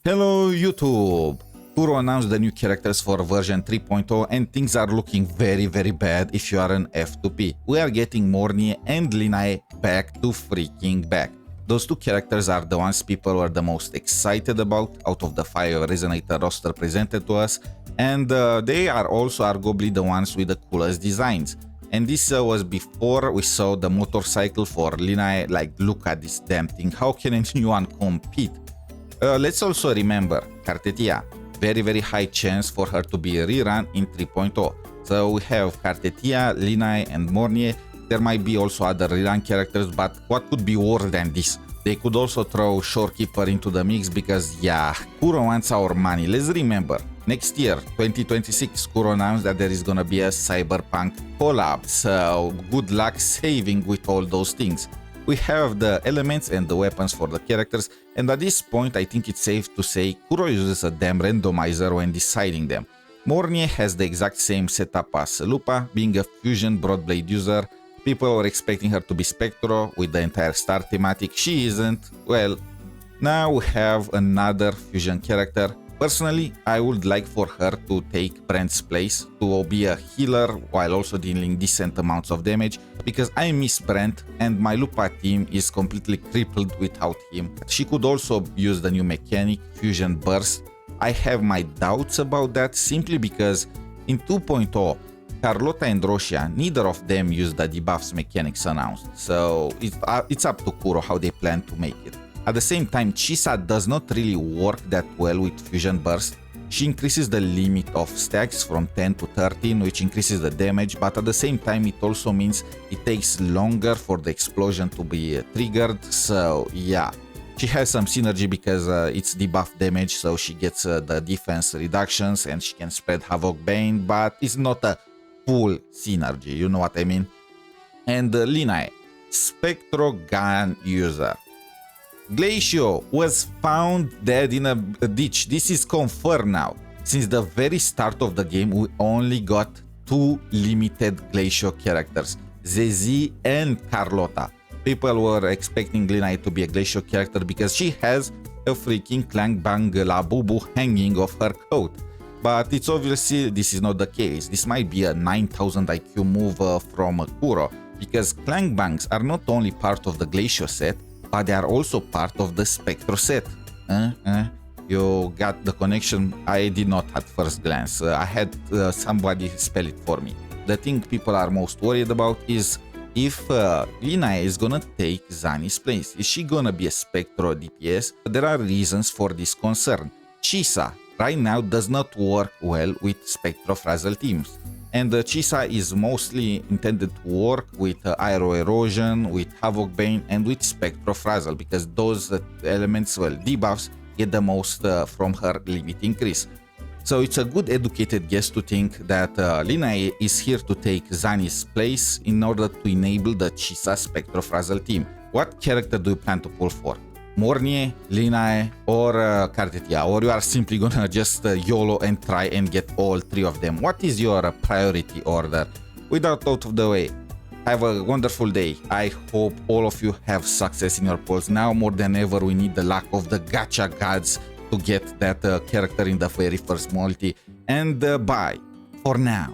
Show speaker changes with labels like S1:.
S1: Hello YouTube! Kuro announced the new characters for version 3.0 and things are looking very bad if you are an F2P. We are getting Mornye and Lynae back to freaking back. Those two characters are the ones people were the most excited about out of the 5 resonator roster presented to us, and they are also arguably the ones with the coolest designs. And this was before we saw the motorcycle for Lynae. Like, look at this damn thing, how can anyone compete? Let's also remember Cartethya, very high chance for her to be rerun in 3.0. So we have Cartethya, Lynae and Mornye. There might be also other rerun characters, but what could be worse than this? They could also throw Shorekeeper into the mix because, yeah, Kuro wants our money. Let's remember, next year, 2026, Kuro announced that there is gonna be a Cyberpunk collab, so good luck saving with all those things. We have the elements and the weapons for the characters, and at this point I think it's safe to say Kuro uses a damn randomizer when deciding them. Mornye has the exact same setup as 𝗖cie𝗽𝗆𝗵𝗁, being a fusion broadblade user. People were expecting her to be Spectro with the entire star thematic. She isn't. Well, now we have another fusion character. Personally, I would like for her to take Brent's place, to be a healer while also dealing decent amounts of damage, because I miss Brent and my 𝗖cie𝗽𝗆𝗵𝗁 team is completely crippled without him. She could also use the new mechanic, Fusion Burst. I have my doubts about that simply because in 2.0, Carlotta and Rosia, neither of them used the debuffs mechanics announced, so it's up to Kuro how they plan to make it. At the same time, 𝗖cie𝗽𝗆𝗵𝗁 does not really work that well with Fusion Burst. She increases the limit of stacks from 10 to 13, which increases the damage, but at the same time it also means it takes longer for the explosion to be triggered, so yeah. She has some synergy because it's debuff damage, so she gets the defense reductions and she can spread Havoc Bane, but it's not a full synergy, you know what I mean? And Lynae, Spectro gun user. 𝗖𝗍𝗍𝗆 was found dead in a ditch. This is confirmed now. Since the very start of the game, we only got 2 limited 𝗖𝗍𝗍 characters, 𝗍 and Carlotta. People were expecting Lynae to be a 𝗖𝗍𝗍 character because she has a freaking clang bang la boo boo hanging off her coat. But it's obviously this is not the case. This might be a 9000 IQ move from Kuro, because clang bangs are not only part of the 𝗖𝗍𝗍 set, but they are also part of the Spectro set. You got the connection? I did not at first glance. I had somebody spell it for me. The thing people are most worried about is if Lynae is gonna take 𝗖𝗍𝗍𝗆𝗍's place. Is she gonna be a Spectro DPS? There are reasons for this concern. 𝗖𝗍𝗍 right now does not work well with Spectro Frazzle teams. And 𝗖𝗍𝗍 is mostly intended to work with Aero Erosion, with Havoc Bane, and with Spectro Frazzle, because those elements, well, debuffs, get the most from her limit increase. So it's a good educated guess to think that Lynae is here to take 𝗖𝗍𝗍's place in order to enable the 𝗖𝗍𝗍 Spectro Frazzle team. What character do you plan to pull for? Mornye, Lynae, or Cartethya? Or you are simply gonna just YOLO and try and get all 3 of them? What is your priority order? Without out of the way, have a wonderful day. I hope all of you have success in your polls. Now more than ever we need the luck of the gacha gods to get that character in the very first multi. And bye for now.